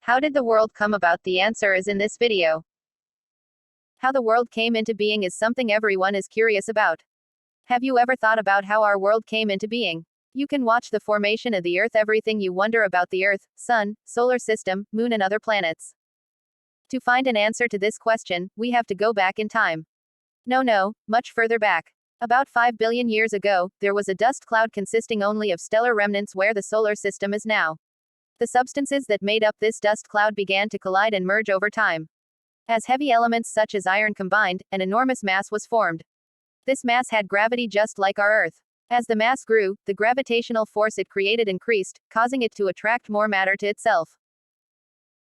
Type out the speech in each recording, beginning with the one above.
How did the world come about? The answer is in this video. How the world came into being is something everyone is curious about. Have you ever thought about how our world came into being? You can watch the formation of the Earth, everything you wonder about the Earth, Sun, solar system, Moon, and other planets. To find an answer to this question, we have to go back in time. No, much further back. About 5 billion years ago, there was a dust cloud consisting only of stellar remnants where the solar system is now. The substances that made up this dust cloud began to collide and merge over time. As heavy elements such as iron combined, an enormous mass was formed. This mass had gravity just like our Earth. As the mass grew, the gravitational force it created increased, causing it to attract more matter to itself.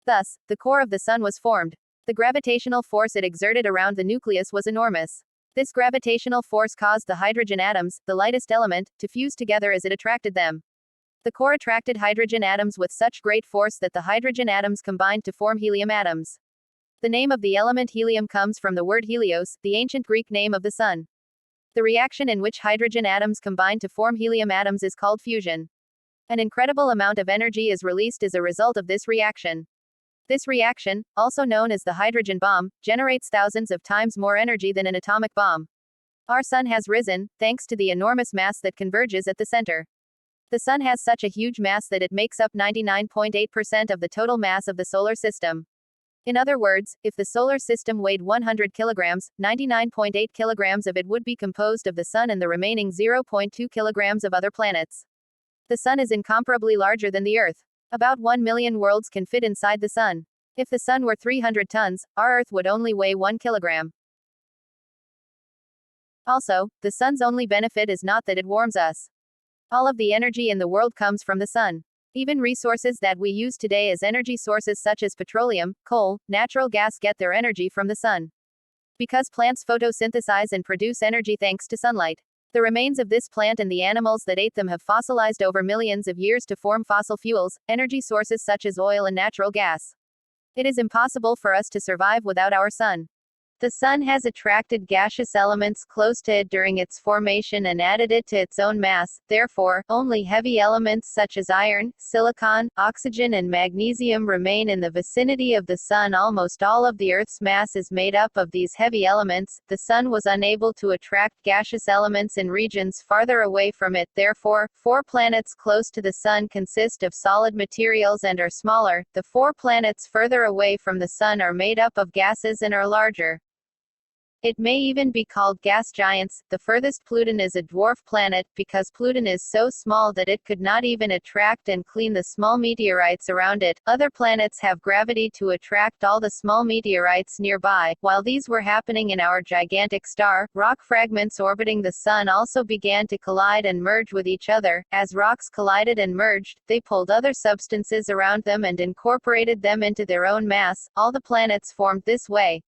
Thus, the core of the Sun was formed. The gravitational force it exerted around the nucleus was enormous. This gravitational force caused the hydrogen atoms, the lightest element, to fuse together as it attracted them. The core attracted hydrogen atoms with such great force that the hydrogen atoms combined to form helium atoms. The name of the element helium comes from the word helios, the ancient Greek name of the Sun. The reaction in which hydrogen atoms combine to form helium atoms is called fusion. An incredible amount of energy is released as a result of this reaction. This reaction, also known as the hydrogen bomb, generates thousands of times more energy than an atomic bomb. Our Sun has risen, thanks to the enormous mass that converges at the center. The Sun has such a huge mass that it makes up 99.8% of the total mass of the solar system. In other words, if the solar system weighed 100 kilograms, 99.8 kilograms of it would be composed of the Sun and the remaining 0.2 kilograms of other planets. The Sun is incomparably larger than the Earth. About 1 million worlds can fit inside the Sun. If the Sun were 300 tons, our Earth would only weigh 1 kilogram. Also, the Sun's only benefit is not that it warms us. All of the energy in the world comes from the Sun. Even resources that we use today as energy sources such as petroleum, coal, natural gas get their energy from the Sun. Because plants photosynthesize and produce energy thanks to sunlight. The remains of this plant and the animals that ate them have fossilized over millions of years to form fossil fuels, energy sources such as oil and natural gas. It is impossible for us to survive without our Sun. The Sun has attracted gaseous elements close to it during its formation and added it to its own mass. Therefore, only heavy elements such as iron, silicon, oxygen and magnesium remain in the vicinity of the Sun. Almost all of the Earth's mass is made up of these heavy elements. The Sun was unable to attract gaseous elements in regions farther away from it. Therefore, 4 planets close to the Sun consist of solid materials and are smaller. The 4 planets further away from the Sun are made up of gases and are larger. It may even be called gas giants. The furthest Pluton is a dwarf planet, because Pluton is so small that it could not even attract and clean the small meteorites around it. Other planets have gravity to attract all the small meteorites nearby. While these were happening in our gigantic star, rock fragments orbiting the Sun also began to collide and merge with each other. As rocks collided and merged, they pulled other substances around them and incorporated them into their own mass. All the planets formed this way.